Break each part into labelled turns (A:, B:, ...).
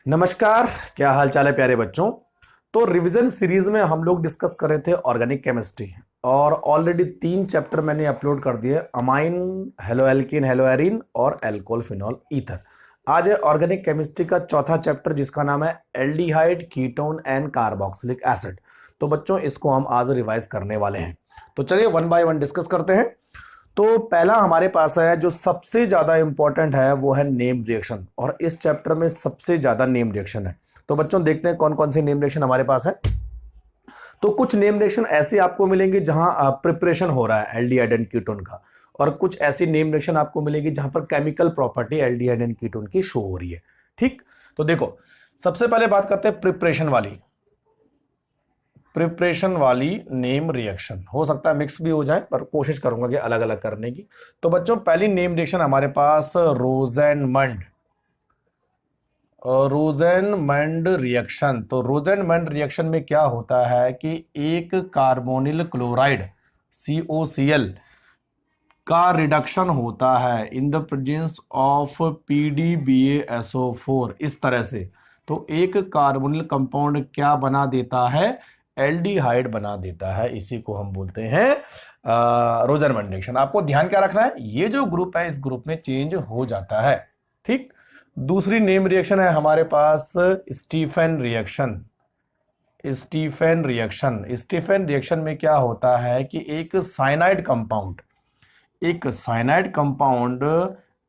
A: नमस्कार। क्या हाल चाल है प्यारे बच्चों। तो रिवीजन सीरीज में हम लोग डिस्कस कर रहे थे ऑर्गेनिक केमिस्ट्री और ऑलरेडी 3 चैप्टर मैंने अपलोड कर दिए, amine, hello alkene, hello arene और एल्कोहल फिनॉल ईथर। आज है ऑर्गेनिक केमिस्ट्री का चौथा चैप्टर जिसका नाम है aldehyde, ketone and carboxylic acid. तो बच्चों इसको हम आज रिवाइज करने वाले हैं। तो चलिए वन बाय वन डिस्कस करते हैं। तो पहला हमारे पास है जो सबसे ज्यादा इंपॉर्टेंट है वो है नेम रिएक्शन, और इस चैप्टर में सबसे ज्यादा नेम रिएक्शन है। तो बच्चों देखते हैं कौन कौन सी नेम रिएक्शन हमारे पास है। तो कुछ नेम रिएक्शन ऐसे आपको मिलेंगे जहां प्रिपरेशन हो रहा है एल्डिहाइड एंड कीटोन का, और कुछ ऐसी नेम रिएक्शन आपको मिलेगी जहां पर chemical property aldehyde and ketone की शो हो रही है। ठीक, तो देखो सबसे पहले बात करते हैं प्रिपरेशन वाली नेम रिएक्शन। हो सकता है मिक्स भी हो जाए पर कोशिश करूंगा कि अलग अलग करने की। तो बच्चों पहली नेम रिएक्शन हमारे पास रोजेनमंड रिएक्शन। तो रोजेनमंड रिएक्शन में क्या होता है कि एक कार्बोनिल क्लोराइड COCl का रिडक्शन होता है in the presence of PDBaSO4 इस तरह से। तो एक कार्बोनिल कंपाउंड क्या बना देता है, एल्डिहाइड बना देता है। इसी को हम बोलते हैं रोजेनमंड रिएक्शन। आपको ध्यान क्या रखना है, ये जो ग्रुप है इस ग्रुप में चेंज हो जाता है। ठीक, दूसरी नेम रिएक्शन है हमारे पास स्टीफन रिएक्शन में क्या होता है कि एक साइनाइड कंपाउंड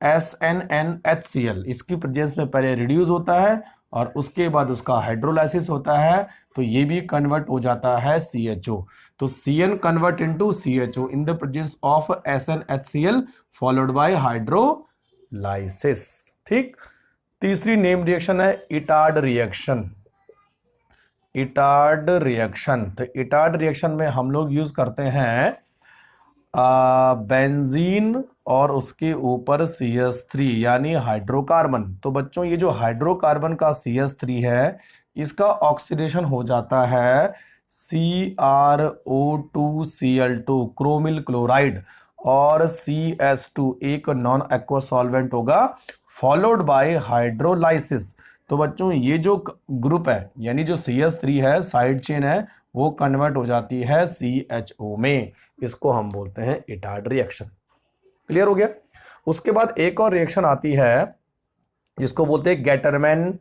A: SNNHCl इसकी प्रेजेंस में पहले रिड्यूस होता है और उसके बाद उसका हाइड्रोलाइसिस होता है, तो ये भी कन्वर्ट हो जाता है CHO। तो CN convert into CHO in the presence of SNHCl followed by hydrolysis. ठीक, तीसरी नेम रिएक्शन है इटार्ड रिएक्शन। तो इटार्ड रिएक्शन में हम लोग यूज करते हैं बेंजीन और उसके ऊपर CH3 यानी हाइड्रोकार्बन। तो बच्चों ये जो हाइड्रोकार्बन का CH3 है इसका ऑक्सीडेशन हो जाता है CrO2Cl2 क्रोमिल क्लोराइड और CH2 एक नॉन एक्वा सॉल्वेंट होगा फॉलोड बाय हाइड्रोलाइसिस। तो बच्चों ये जो ग्रुप है यानी जो CH3 है साइड चेन है वो कन्वर्ट हो जाती है CHO में। इसको हम बोलते हैं इटार्ड रिएक्शन। क्लियर हो गया। उसके बाद एक और रिएक्शन आती है जिसको बोलते हैं गैटरमैन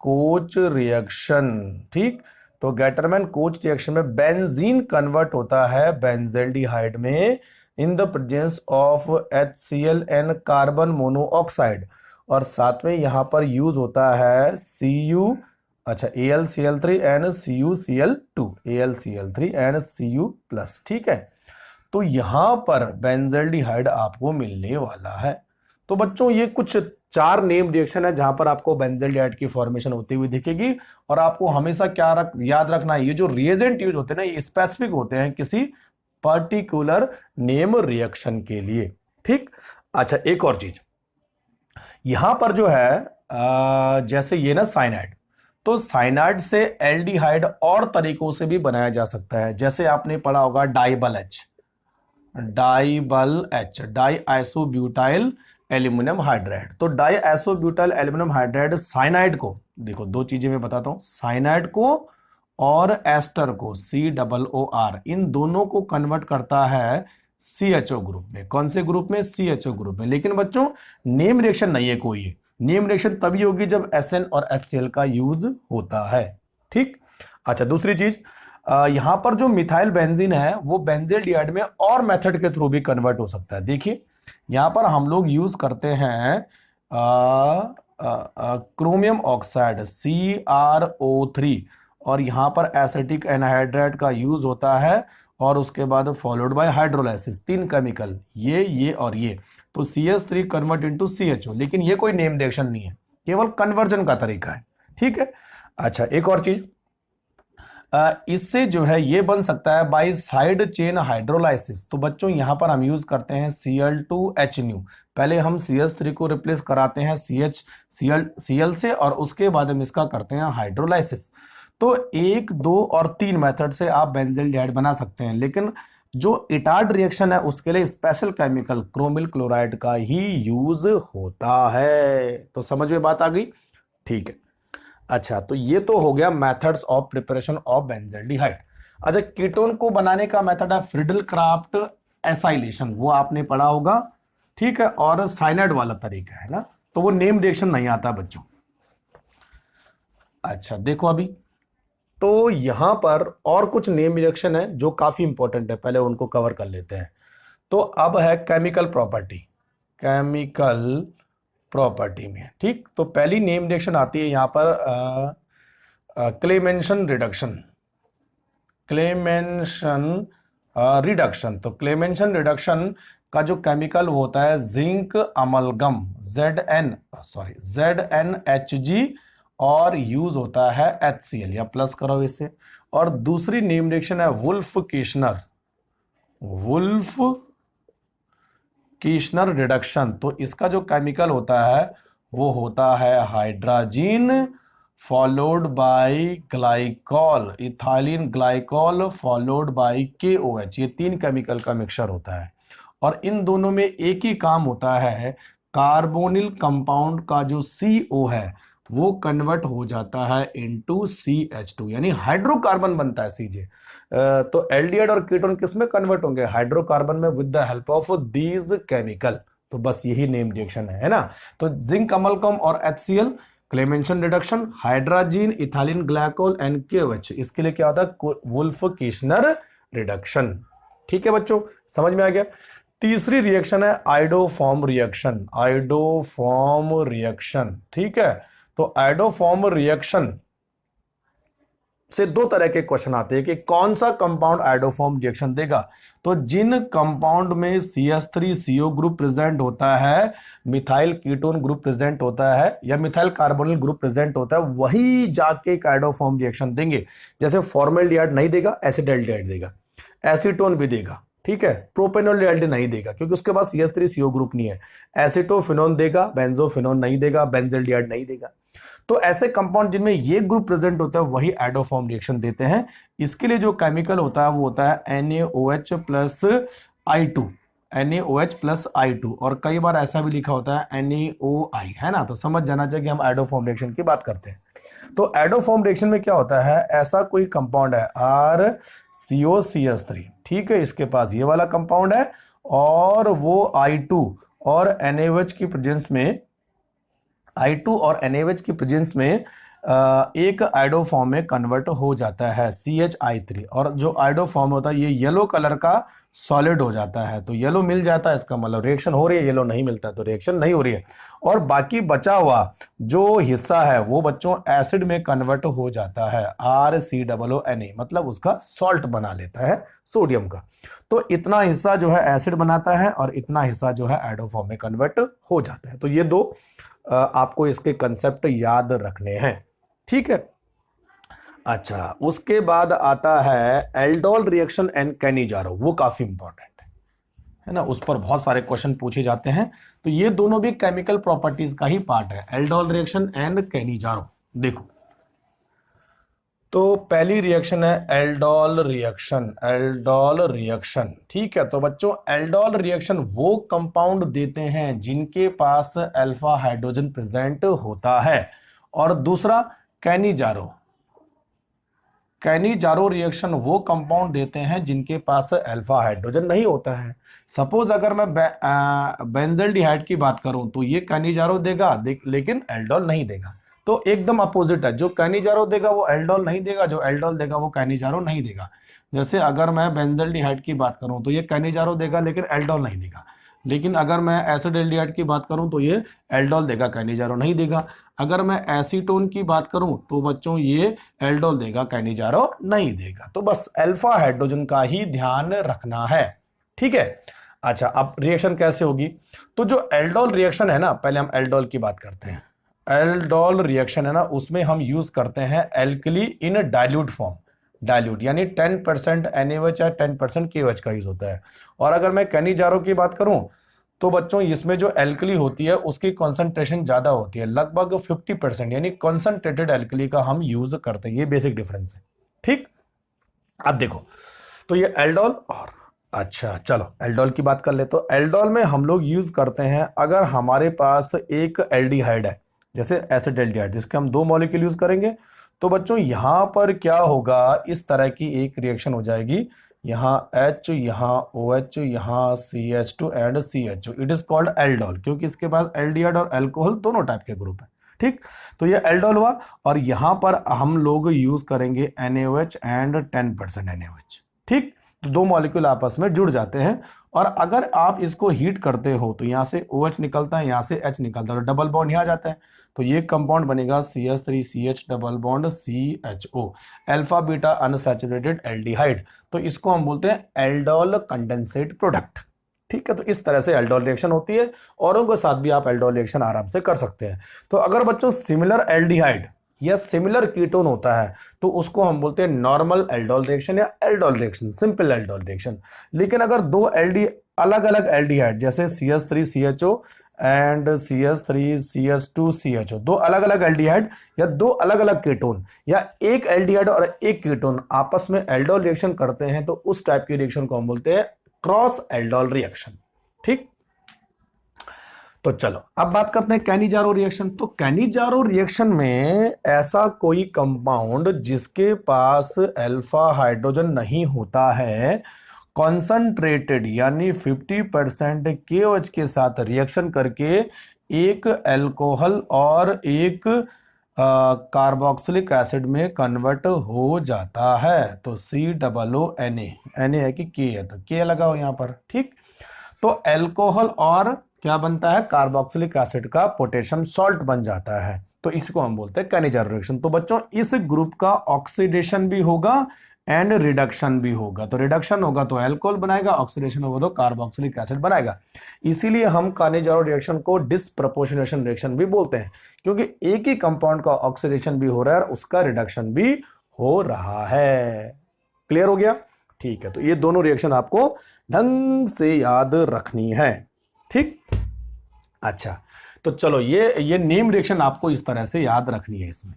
A: कोच रिएक्शन। ठीक, तो गैटरमैन कोच रिएक्शन में बेंजीन कन्वर्ट होता है बेंजल्डिहाइड में इन the presence of HCl and carbon monoxide, और साथ में यहां पर यूज होता है AlCl3 and CuCl2 AlCl3 and Cu+। ठीक है, तो यहां पर बेंजल्डिहाइड आपको मिलने वाला है। तो बच्चों ये कुछ 4 नेम रिएक्शन है जहां पर आपको बेंजल्डिहाइड की फॉर्मेशन होती हुई दिखेगी, और आपको हमेशा क्या याद रखना है, ये जो रिएजेंट यूज होते हैं ना ये स्पेसिफिक होते हैं किसी पर्टिकुलर नेम रिएक्शन के लिए। ठीक, अच्छा एक और चीज यहां पर जो है जैसे ये ना साइनाइड, तो साइनाइड से एल्डिहाइड और तरीकों से भी बनाया जा सकता है। जैसे आपने पढ़ा होगा DIBAL H di isobutyl aluminium hydride. तो di isobutyl aluminium hydride cyanide को, देखो दो चीजें मैं बताता हूं, साइनाइड को और एस्टर को COOR इन दोनों को कन्वर्ट करता है CHO ग्रुप में। कौन से ग्रुप में, CHO ग्रुप में। लेकिन बच्चों नेम रिएक्शन नहीं है कोई, नेम रिएक्शन तभी होगी जब SN और HCl का यूज होता है। ठीक, अच्छा दूसरी चीज यहां पर जो मिथाइल बेंजीन है वो बेंजल्डिहाइड में और मेथड के थ्रू भी कन्वर्ट हो सकता है। देखिए यहां पर हम लोग यूज करते हैं क्रोमियम ऑक्साइड CrO3, और यहां पर एसिटिक एनहाइड्राइड का यूज होता है और उसके बाद फॉलोड बाय हाइड्रोलाइसिस। 3 केमिकल ये और ये, तो CH3 कन्वर्ट इनटू CHO। लेकिन ये कोई नेम रिएक्शन नहीं है, केवल कन्वर्जन का तरीका है। ठीक है, अच्छा एक और चीज इससे जो है ये बन सकता है बाय साइड चेन हाइड्रोलाइसिस। तो बच्चों यहां पर हम यूज करते हैं Cl2H पहले हम CH3 को रिप्लेस कराते हैं Cl से और उसके बाद हम इसका करते हैं हाइड्रोलाइसिस। तो 1, 2 और 3 मेथड से आप बेंजल्डिहाइड बना सकते हैं, लेकिन जो इटार्ड रिएक्शन है उसके लिए स्पेशल केमिकल क्रोमिल क्लोराइड का ही यूज होता है। तो समझ में बात आ गई? ठीक है। अच्छा, तो ये तो हो गया methods of preparation of benzaldehyde. अच्छा, कीटोन को बनाने का मेथड है फ्रिडल क्राफ्ट एसाइलेशन, वो आपने पढ़ा होगा, ठीक है। और साइनाइड वाला तरीका है ना, तो वो नेम रिएक्शन नहीं आता बच्चों। अच्छा देखो, अभी तो यहां पर और कुछ नेम रिएक्शन है जो काफी इंपॉर्टेंट है, पहले उनको कवर कर लेते हैं। तो अब है केमिकल प्रॉपर्टी, केमिकल प्रॉपर्टी में, ठीक। तो पहली नेम रिएक्शन आती है यहां पर क्लेमेंशन रिडक्शन, क्लेमेंशन रिडक्शन। तो क्लेमेंशन रिडक्शन का जो केमिकल होता है जिंक अमलगम, ZnHg, और यूज होता है HCl, या प्लस करो इसे। और दूसरी नेम रिएक्शन है वुल्फ कीशनर, वुल्फ कीशनर रिडक्शन। तो इसका जो केमिकल होता है वो होता है hydrogen followed by glycol, ethylene glycol followed by KOH। ये तीन केमिकल का मिक्सचर होता है, और इन दोनों में एक ही काम होता है, कार्बोनिल कंपाउंड का जो CO है वो कन्वर्ट हो जाता है इनटू CH2, यानी हाइड्रोकार्बन बनता है CJ। तो एल्डिहाइड और कीटोन किस में कन्वर्ट होंगे? हाइड्रोकार्बन में, with the help of these chemical. तो बस यही नेम रिएक्शन है ना। तो जिंक अमलगम और HCl, Clemmensen reduction, hydrogen ethylene glycol and KOH, इसके लिए क्या होता है? Wolff Kishner reduction. ठीक है बच्चों, समझ में आ गया। तीसरी रिएक्शन है आइडोफॉर्म रिएक्शन, आइडोफॉर्म रिएक्शन, ठीक है। तो आइडोफॉर्म रिएक्शन से दो तरह के क्वेश्चन आते हैं कि कौन सा कंपाउंड आइडोफॉर्म रिएक्शन देगा। तो जिन कंपाउंड में CH3CO ग्रुप प्रेजेंट होता है, मिथाइल कीटोन ग्रुप प्रेजेंट होता है, या मिथाइल कार्बोनिल ग्रुप प्रेजेंट होता है, वही जाके एक आइडोफॉर्म रिएक्शन देंगे। जैसे फॉर्मल्डिहाइड नहीं देगा, एसिटाल्डिहाइड देगा, एसीटोन भी देगा, ठीक है। प्रोपेनोल्डिहाइड नहीं देगा क्योंकि उसके पास CH3CO ग्रुप नहीं है। एसिटोफिनोन देगा, बेंजोफिनोन नहीं देगा, बेंजल्डिहाइड नहीं देगा। तो ऐसे कंपाउंड जिनमें ये ग्रुप प्रेजेंट होता है वही आइडोफॉर्म रिएक्शन देते हैं। इसके लिए जो केमिकल होता है वो होता है NaOH plus I2, NaOH plus I2, और कई बार ऐसा भी लिखा होता है NaOI, है ना। तो समझ जाना चाहिए कि हम आइडोफॉर्म रिएक्शन की बात करते हैं। तो आइडोफॉर्म रिएक्शन में क्या होता है, ऐसा कोई कंपाउंड है RCOCH3, ठीक है, इसके पास ये वाला कंपाउंड है, और वो I2 और NaOH की प्रेजेंस में, I2 और NaOH की प्रेजेंस में एक आइडोफॉर्म में कन्वर्ट हो जाता है CHI3, और जो आइडोफॉर्म होता है ये येलो कलर का सॉलिड हो जाता है। तो येलो मिल जाता है, इसका मतलब रिएक्शन हो रही है, येलो नहीं मिलता तो रिएक्शन नहीं हो रही है। और बाकी बचा हुआ जो हिस्सा है वो बच्चों एसिड में कन्वर्ट हो जाता है, RCOONA, मतलब उसका सॉल्ट बना लेता है सोडियम का। तो इतना हिस्सा जो है एसिड बनाता है और इतना हिस्सा जो है आइडोफॉर्म में कन्वर्ट हो जाता है। तो ये दो आपको इसके कंसेप्ट याद रखने हैं, ठीक है। अच्छा, उसके बाद आता है एल्डोल रिएक्शन एंड कैनिजारो, वो काफी इंपॉर्टेंट है ना, उस पर बहुत सारे क्वेश्चन पूछे जाते हैं। तो ये दोनों भी केमिकल प्रॉपर्टीज का ही पार्ट है, एल्डोल रिएक्शन एंड कैनिजारो। देखो, तो पहली रिएक्शन है एल्डोल रिएक्शन, एल्डोल रिएक्शन, ठीक है। तो बच्चों एल्डोल रिएक्शन वो कंपाउंड देते हैं जिनके पास अल्फा हाइड्रोजन प्रेजेंट होता है। और दूसरा कैनिजारो, कैनिजारो रिएक्शन वो कंपाउंड देते हैं जिनके पास अल्फा हाइड्रोजन नहीं होता है। सपोज अगर मैं बेंजल्डिहाइड की बात करूं तो ये कैनिजारो देगा लेकिन एल्डोल नहीं देगा। तो एकदम अपोजिट है, जो कैनिजारो देगा वो एल्डोल नहीं देगा, जो एल्डोल देगा वो कैनिजारो नहीं देगा। जैसे अगर मैं बेंजल्डिहाइड की बात करूं तो ये कैनिजारो देगा लेकिन एल्डोल नहीं देगा, लेकिन अगर मैं एसिटाल्डिहाइड की बात करूं तो ये एल्डोल देगा, कैनिजारो नहीं देगा। अगर मैं एसीटोन की बात करूं तो बच्चों ये एल्डोल देगा, कैनिजारो नहीं देगा। तो बस अल्फा हाइड्रोजन का ही ध्यान रखना है, ठीक है। अच्छा, अब रिएक्शन कैसे होगी? तो जो एल्डोल रिएक्शन है ना, पहले हम एल्डोल की बात करते हैं। एल्डोल रिएक्शन है ना, उसमें हम यूज करते हैं एल्कली इन डाइल्यूट फॉर्म, डाइल्यूट यानी 10% NaOH या 10% KOH का यूज होता है। और अगर मैं कैनिजारो की बात करूं तो बच्चों इसमें जो एल्कली होती है उसकी कॉन्सेंट्रेशन ज्यादा होती है, लगभग 50%, यानी कॉन्सेंट्रेटेड एल्कली का हम यूज करते हैं। ये बेसिक डिफरेंस है, ठीक। अब देखो, तो ये एल्डोल और अच्छा चलो एल्डोल की बात कर ले। तो एल्डोल में हम लोग यूज करते हैं अगर हमारे पास एक एल्डिहाइड है, जैसे एसिड एल्डिहाइड, जिसके हम 2 मॉलिक्यूल यूज करेंगे, तो बच्चों यहां पर क्या होगा, इस तरह की एक रिएक्शन हो जाएगी, यहाँ H, यहाँ OH, यहाँ CH2 and CHO। It is called aldol, क्योंकि इसके पास एल्डिहाइड और अल्कोहल दोनों टाइप के ग्रुप है। ठीक, तो ये एल्डोल हुआ, और यहां पर हम लोग यूज करेंगे NaOH एंड 10% NaOH। ठीक, तो 2 मॉलिक्यूल आपस में जुड़ जाते हैं, और अगर आप इसको हीट करते हो तो यहां से OH निकलता है, यहां से H निकलता है, तो डबल बॉन्ड यहां आ जाता है, तो ये कंपाउंड बनेगा CH3CH double bond CHO, alpha beta unsaturated aldehyde. तो इसको हम बोलते हैं एल्डोल कंडेंसेट प्रोडक्ट। ठीक है, तो इस तरह से एल्डोल रिएक्शन होती है, औरों के साथ भी आप एल्डोल रिएक्शन आराम से कर सकते हैं। तो अगर बच्चों सिमिलर एल्डिहाइड या सिमिलर कीटोन होता है तो उसको हम बोलते हैं नॉर्मल एल्डोल रिएक्शन या aldol reaction, simple aldol reaction. लेकिन अगर दो अलग अलग एल्डिहाइड, जैसे CH3CHO एंड CH3CH2CHO, 2 अलग अलग एल्डिहाइड या 2 अलग अलग कीटोन, या एक एल्डिहाइड और एक कीटोन आपस में एल्डोल रिएक्शन करते हैं, तो उस टाइप की रिएक्शन को हम बोलते हैं क्रॉस एल्डोल रिएक्शन। ठीक, तो चलो अब बात करते हैं कैनिजारो रिएक्शन। तो कैनिजारो रिएक्शन में ऐसा कोई कंपाउंड जिसके पास अल्फा हाइड्रोजन नहीं होता है, कॉन्संट्रेटेड यानी 50% KOH के साथ रिएक्शन करके एक अल्कोहल और एक कार्बोक्सिलिक एसिड में कन्वर्ट हो जाता है। तो COONA, Na है कि K है, तो K लगा हो यहां पर। ठीक, तो अल्कोहल और क्या बनता है, कार्बोक्सिलिक एसिड का पोटेशियम सॉल्ट बन जाता है, तो इसको हम बोलते हैं कैनिजारो रिएक्शन। तो बच्चों इस ग्रुप का ऑक्सीडेशन भी होगा एंड रिडक्शन भी होगा। तो रिडक्शन होगा तो अल्कोहल बनाएगा, ऑक्सीडेशन होगा तो कार्बोक्सिलिक एसिड बनाएगा। इसीलिए हम कैनिजारो रिएक्शन को डिस्प्रपोर्शनेशन रिएक्शन भी बोलते हैं, क्योंकि एक ही कंपाउंड का ऑक्सीडेशन भी हो रहा है और उसका रिडक्शन भी हो रहा है। क्लियर हो गया? ठीक है, तो ये दोनों रिएक्शन आपको ढंग से याद रखनी है। ठीक, अच्छा, तो चलो ये नेम रिएक्शन आपको इस तरह से याद रखनी है। इसमें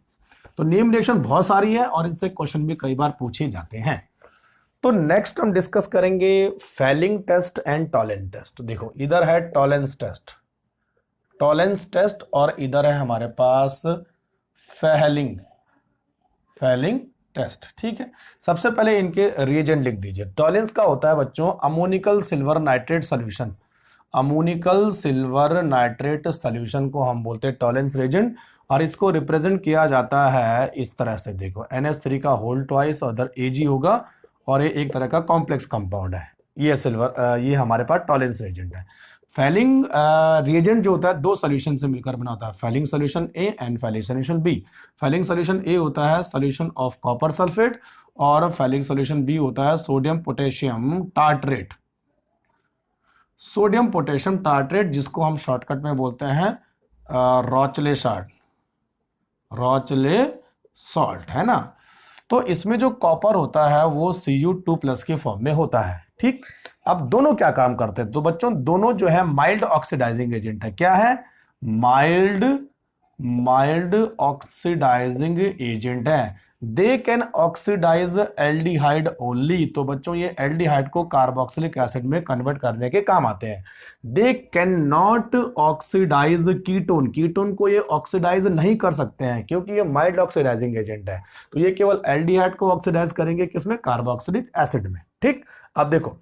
A: तो नेम रिएक्शन बहुत सारी है और इनसे क्वेश्चन भी कई बार पूछे जाते हैं। तो नेक्स्ट हम डिस्कस करेंगे Fehling's test and Tollens test. देखो इधर है टॉलेंस टेस्ट और इधर है हमारे पास फेलिंग टेस्ट। ठीक है, सबसे पहले इनके रिएजेंट लिख दीजिए। टॉलेंस का होता है बच्चों ammoniacal silver nitrate solution. Ammoniacal silver nitrate solution को हम बोलते हैं टॉलेंस रिएजेंट, और इसको रिप्रेजेंट किया जाता है इस तरह से। देखो NH3 का होल ट्वाइस और उधर Ag होगा, और ये एक तरह का कॉम्प्लेक्स कंपाउंड है। ये सिल्वर, ये हमारे पास टॉलेंस रिएजेंट है। फेलिंग रिएजेंट जो होता है 2 सॉल्यूशन से मिलकर बना होता है, Fehling solution A and Fehling solution B। Fehling solution A होता है सॉल्यूशन ऑफ कॉपर सल्फेट, और फेलिंग सॉल्यूशन B होता है sodium potassium tartrate. Sodium potassium tartrate, जिसको हम शॉर्टकट में बोलते हैं रॉचले सॉल्ट, है ना। तो इसमें जो कॉपर होता है वो Cu2+ के फॉर्म में होता है। ठीक, अब दोनों क्या काम करते हैं, तो बच्चों दोनों जो है माइल्ड ऑक्सीडाइजिंग एजेंट है। क्या है? माइल्ड ऑक्सीडाइजिंग एजेंट है। They can oxidise aldehyde only. तो बच्चों ये एल्डिहाइड को कार्बोक्सिलिक एसिड में कन्वर्ट करने के काम आते हैं। They can not oxidise ketone को ये ऑक्सीडाइज नहीं कर सकते हैं, क्योंकि ये माइल्ड ऑक्सीडाइजिंग एजेंट है। तो ये केवल एल्डिहाइड को ऑक्सीडाइज करेंगे, किसमें? कार्बोक्सिलिक एसिड में। ठीक, अब देखो,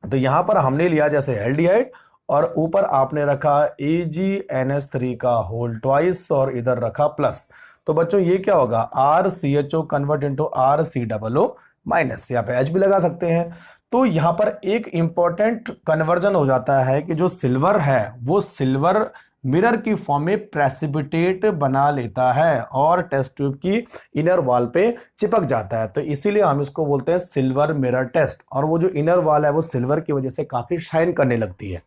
A: तो यहां पर हमने लिया जैसे एल्डिहाइड, और ऊपर आपने रखा AgNH3 का होल ट्वाइस और इधर रखा प्लस। तो बच्चों ये क्या होगा? RCHO convert into RCOO minus, यहाँ पे H भी लगा सकते हैं। तो यहां पर एक इंपॉर्टेंट कन्वर्जन हो जाता है कि जो सिल्वर है वो सिल्वर मिरर की फॉर्म में प्रेसिपिटेट बना लेता है और टेस्ट ट्यूब की इनर वॉल पे चिपक जाता है। तो इसीलिए हम इसको बोलते हैं सिल्वर मिरर टेस्ट, और वो जो इनर वॉल है वो सिल्वर की वजह से काफी शाइन करने लगती है।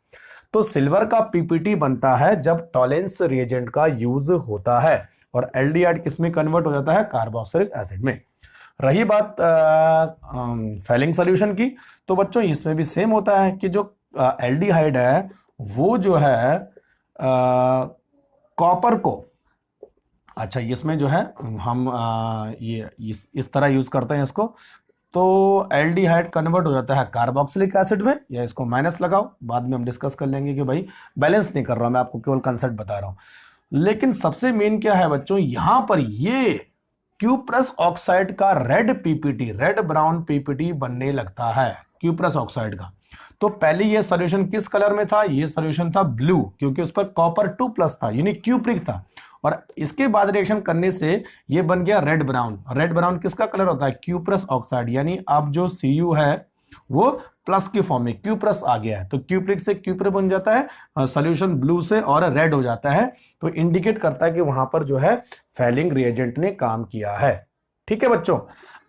A: तो सिल्वर का PPT बनता है जब टॉलेंस रिएजेंट का यूज होता है, और एल्डिहाइड किसमें कन्वर्ट हो जाता है? कार्बोक्सिलिक एसिड में। रही बात फेलिंग सॉल्यूशन की, तो बच्चों इसमें भी सेम होता है कि जो एल्डिहाइड है वो जो है कॉपर को, अच्छा इसमें जो है हम ये इस तरह यूज करते हैं इसको, तो एल्डिहाइड कन्वर्ट हो जाता है कार्बोक्सिलिक एसिड में, या इसको माइनस लगाओ, बाद में हम डिस्कस कर लेंगे कि भाई बैलेंस नहीं कर रहा हूं मैं, आपको केवल कंसेप्ट बता रहा हूं। लेकिन सबसे मेन क्या है बच्चों, यहां पर ये क्यूप्रस ऑक्साइड का red PPT, red brown PPT बनने लगता है क्यूप्रस ऑक्साइड का। तो पहले ये सॉल्यूशन किस कलर में था, ये सॉल्यूशन था ब्लू, क्योंकि उस पर कॉपर 2+ था, यानी क्यूप्रिक था। और इसके बाद रिएक्शन करने से ये बन गया रेड ब्राउन। रेड ब्राउन किसका कलर होता है, क्यूप्रस ऑक्साइड, यानी अब जो Cu है वो प्लस के फॉर्म में क्यूप्रस आ गया है, तो क्यूप्रिक से क्यूप्रिक बन जाता है, सॉल्यूशन ब्लू से और रेड हो जाता है, तो इंडिकेट करता है कि वहां पर जो है फैलिंग रिएजेंट ने काम किया है। ठीक है बच्चों,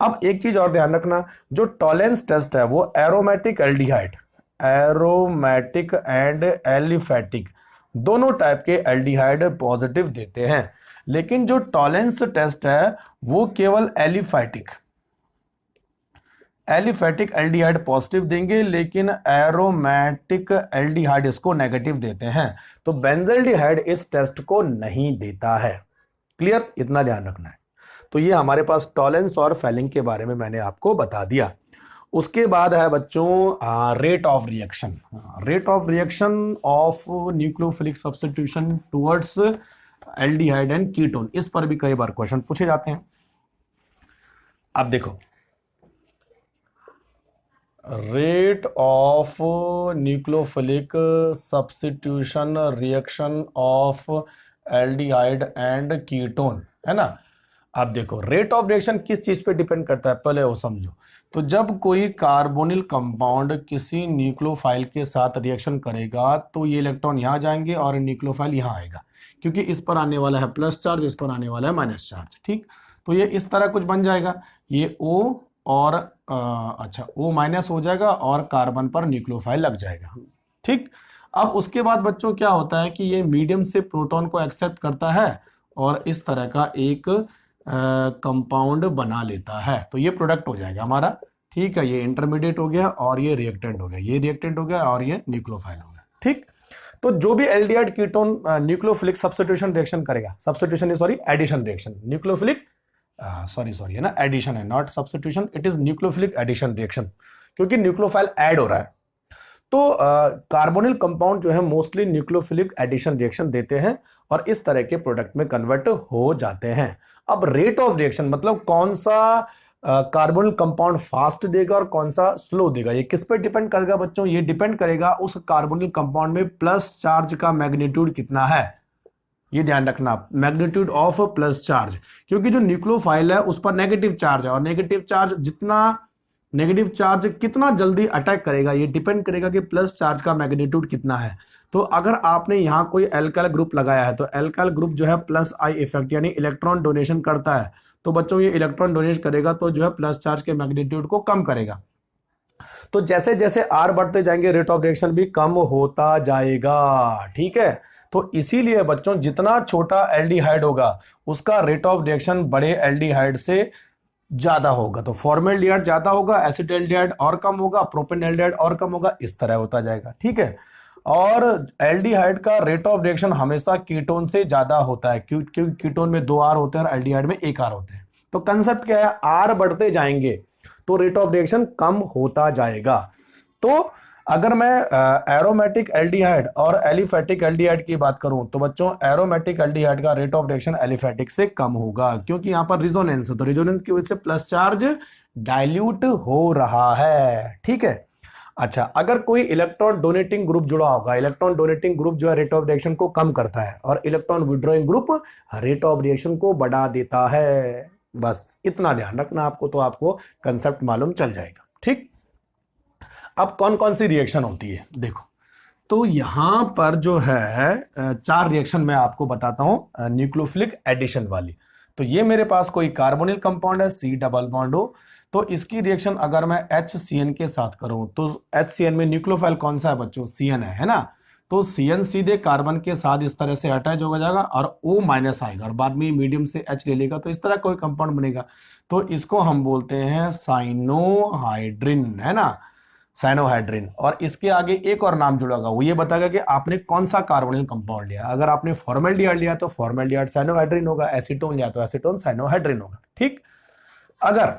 A: अब एक चीज और ध्यान रखना, जो टॉलेंस टेस्ट है वो aromatic aldehyde, aromatic and aliphatic दोनों टाइप के एल्डिहाइड पॉजिटिव देते हैं, लेकिन जो टॉलेंस टेस्ट है वो केवल एलिफेटिक एल्डिहाइड पॉजिटिव देंगे, लेकिन एरोमेटिक एल्डिहाइड इसको नेगेटिव देते हैं। तो बेंजल्डिहाइड इस टेस्ट को नहीं देता है। क्लियर, इतना ध्यान रखना है। तो ये हमारे पास टॉलेंस और फैलिंग के बारे में मैंने आपको बता दिया। उसके बाद है बच्चों rate of reaction, rate of reaction of nucleophilic substitution towards aldehyde and ketone. इस पर भी कई बार क्वेश्चन पूछे जाते हैं। अब देखो, rate of nucleophilic substitution reaction of aldehyde and ketone, है ना। अब देखो, रेट ऑफ रिएक्शन किस चीज पे डिपेंड करता है पहले वो समझो। तो जब कोई कार्बोनिल कंपाउंड किसी न्यूक्लियोफाइल के साथ रिएक्शन करेगा तो ये इलेक्ट्रॉन यहां जाएंगे और न्यूक्लियोफाइल यहां आएगा, क्योंकि इस पर आने वाला है प्लस चार्ज, इस पर आने वाला है माइनस चार्ज। ठीक, तो ये इस तरह कुछ बन जाएगा, ये O और अच्छा O माइनस हो जाएगा और कार्बन पर न्यूक्लियोफाइल लग जाएगा। ठीक, अब उसके बाद बच्चों क्या होता है कि ये मीडियम से प्रोटॉन को एक्सेप्ट करता है और इस तरह का एक कंपाउंड बना लेता है, तो ये प्रोडक्ट हो जाएगा हमारा। ठीक है, ये इंटरमीडिएट हो गया और ये रिएक्टेंट हो गया, ये रिएक्टेंट हो गया और ये न्यूक्लियोफाइल हो गया। ठीक, तो जो भी aldehyde ketone nucleophilic substitution reaction करेगा, substitution sorry addition reaction, nucleophilic sorry है ना, एडिशन है, not substitution, it is nucleophilic addition reaction, क्योंकि न्यूक्लियोफाइल ऐड हो रहा है। तो कार्बोनिल कंपाउंड जो है मोस्टली न्यूक्लियोफिलिक एडिशन रिएक्शन देते हैं और इस तरह के प्रोडक्ट में कन्वर्ट हो जाते हैं। अब रेट ऑफ रिएक्शन मतलब कौन सा कार्बोनिल कंपाउंड फास्ट देगा और कौन सा स्लो देगा, ये किस पे डिपेंड करेगा बच्चों, ये डिपेंड करेगा उस कार्बोनिल कंपाउंड में प्लस चार्ज का मैग्नीट्यूड कितना है। ये ध्यान रखना, मैग्नीट्यूड ऑफ प्लस चार्ज, क्योंकि जो न्यूक्लियोफाइल है उस पर नेगेटिव चार्ज है और नेगेटिव चार्ज कितना जल्दी अटैक करेगा ये डिपेंड करेगा कि प्लस चार्ज का मैग्नीट्यूड कितना है। तो अगर आपने यहां कोई एल्काइल ग्रुप लगाया है तो एल्काइल ग्रुप जो है प्लस आई इफेक्ट यानी इलेक्ट्रॉन डोनेशन करता है, तो बच्चों ये इलेक्ट्रॉन डोनेट करेगा तो जो है प्लस चार्ज के मैग्नीट्यूड को कम करेगा। तो जैसे जैसे आर बढ़ते जाएंगे रेट ऑफ रिएक्शन भी कम होता जाएगा। ठीक है, तो इसीलिए बच्चों जितना छोटा एल्डिहाइड होगा उसका रेट ऑफ रिएक्शन बड़े एल्डिहाइड से ज्यादा होगा। तो फॉर्मल्डिहाइड ज्यादा होगा, एसिटाल्डिहाइड और कम होगा, प्रोपेनॉल्डिहाइड और कम होगा, इस तरह होता जाएगा। ठीक है, और एल्डिहाइड का रेट ऑफ रिएक्शन हमेशा कीटोन से ज्यादा होता है, क्योंकि कीटोन में 2 R होते हैं और एल्डिहाइड में 1 R होते हैं। तो कंसेप्ट क्या है, आर बढ़ते जाएंगे तो रेट ऑफ रिएक्शन कम होता जाएगा। तो अगर मैं एरोमेटिक एल्डिहाइड और एलिफेटिक एल्डिहाइड की बात करूं तो बच्चों एरोमेटिक एल्डिहाइड का रेट ऑफ रिएक्शन एलिफेटिक से कम होगा, क्योंकि यहां पर रिजोनेंस है, तो रिजोनेंस की वजह से प्लस चार्ज डाइल्यूट हो रहा है। ठीक है, अच्छा, अगर कोई इलेक्ट्रॉन डोनेटिंग ग्रुप जुड़ा होगा, इलेक्ट्रॉन डोनेटिंग ग्रुप जो है रेट ऑफ रिएक्शन को कम करता है और electron withdrawing group rate of reaction को बढ़ा देता है। बस इतना ध्यान रखना आपको, तो आपको कंसेप्ट मालूम चल जाएगा। ठीक, अब कौन कौन सी रिएक्शन होती है देखो, तो यहां पर जो है 4 रिएक्शन मैं आपको बताता हूं न्यूक्लियोफिलिक एडिशन वाली। तो ये मेरे पास कोई कार्बोनिल कंपाउंड है, C डबल बॉन्ड हो, तो इसकी रिएक्शन अगर मैं HCN के साथ करूं तो HCN में न्यूक्लियोफाइल कौन सा है बच्चों, CN है ना। तो CN सीधे कार्बन के साथ इस तरह से अटैच हो जाएगा और O माइनस आएगा और बाद में मीडियम से H ले लेगा, तो इस तरह कोई कंपाउंड बनेगा। तो इसको हम बोलते हैं साइनोहाइड्रिन, है ना, साइनोहाइड्रिन। और इसके आगे एक और नाम जुड़ा होगा, वो ये बताएगा कि आपने कौन सा कार्बोनिल कंपाउंड लिया। अगर आपने फॉर्मल्डिहाइड लिया तो फॉर्मल्डिहाइड साइनोहाइड्रिन होगा, एसीटोन लिया तो एसीटोन साइनोहाइड्रिन होगा। ठीक, अगर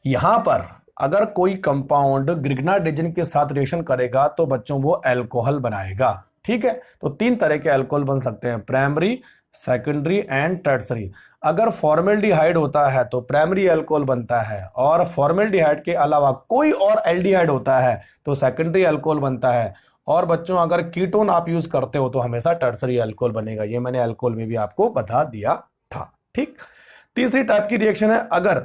A: यहां पर अगर कोई कंपाउंड ग्रिग्नार्डिजन के साथ रिएक्शन करेगा तो बच्चों वो अल्कोहल बनाएगा। ठीक है, तो 3 तरह के अल्कोहल बन सकते हैं, प्राइमरी, सेकेंडरी एंड टर्सरी। अगर फॉर्मेल्डिहाइड होता है तो प्राइमरी अल्कोहल बनता है, और फॉर्मेल्डिहाइड के अलावा कोई और एल्डिहाइड होता है तो सेकेंडरी अल्कोहल बनता है। और बच्चों अगर कीटोन आप यूज करते हो तो हमेशा टर्सरी अल्कोहल बनेगा। ये मैंने अल्कोहल में भी आपको बता दिया था। ठीक, तीसरी टाइप की रिएक्शन है अगर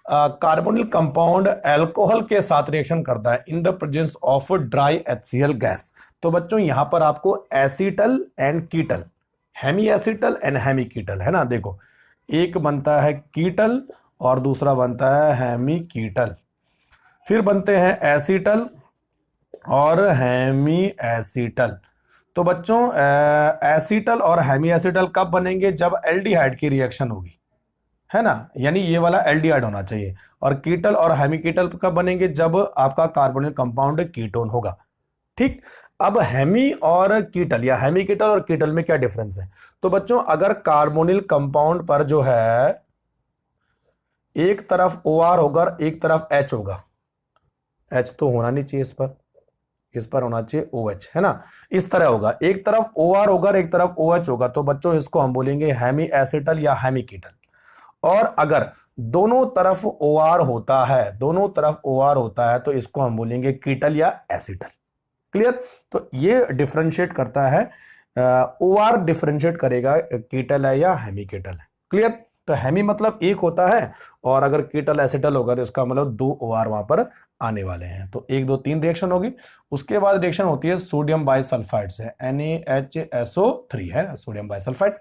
A: कार्बोनिल कंपाउंड अल्कोहल के साथ रिएक्शन करता है in the presence of dry HCl gas. तो बच्चों यहां पर आपको acetal and ketal, hemi acetal and hemi ketal है ना। देखो, एक बनता है कीटल और दूसरा बनता है हेमी कीटल, फिर बनते हैं एसीटल और हेमी एसीटल। तो बच्चों एसीटल और हेमी एसीटल कब बनेंगे? जब एल्डिहाइड की रिएक्शन होगी, है ना, यानी ये वाला एल्डिहाइड होना चाहिए। और कीटल और हेमी कीटल कब बनेंगे? जब आपका कार्बोनिल कंपाउंड कीटोन होगा। ठीक, अब हेमी और कीटल या हेमी कीटल और कीटल में क्या डिफरेंस है? तो बच्चों अगर कार्बोनिल कंपाउंड पर जो है एक तरफ OR होगा, एक तरफ H होगा, H तो होना नहीं चाहिए इस पर होना चाहिए OH, है ना, इस तरह होगा, एक तरफ OR होगा एक तरफ OH होगा, तो बच्चों इसको हम बोलेंगे हेमी एसिटल या हेमी कीटल। और अगर दोनों तरफ OR होता है तो इसको हम बोलेंगे कीटल या एसिटल। क्लियर? तो ये डिफरेंशिएट करता है, OR डिफरेंशिएट करेगा कीटल है या हेमी कीटल है। क्लियर? तो हेमी मतलब एक होता है, और अगर कीटल एसिटल होगा तो इसका मतलब 2 OR वहां पर आने वाले हैं। तो 1 2 3 रिएक्शन होगी। उसके बाद रिएक्शन होती है सोडियम बाइसल्फाइड से, NaHSO3 है सोडियम बाइसल्फाइड।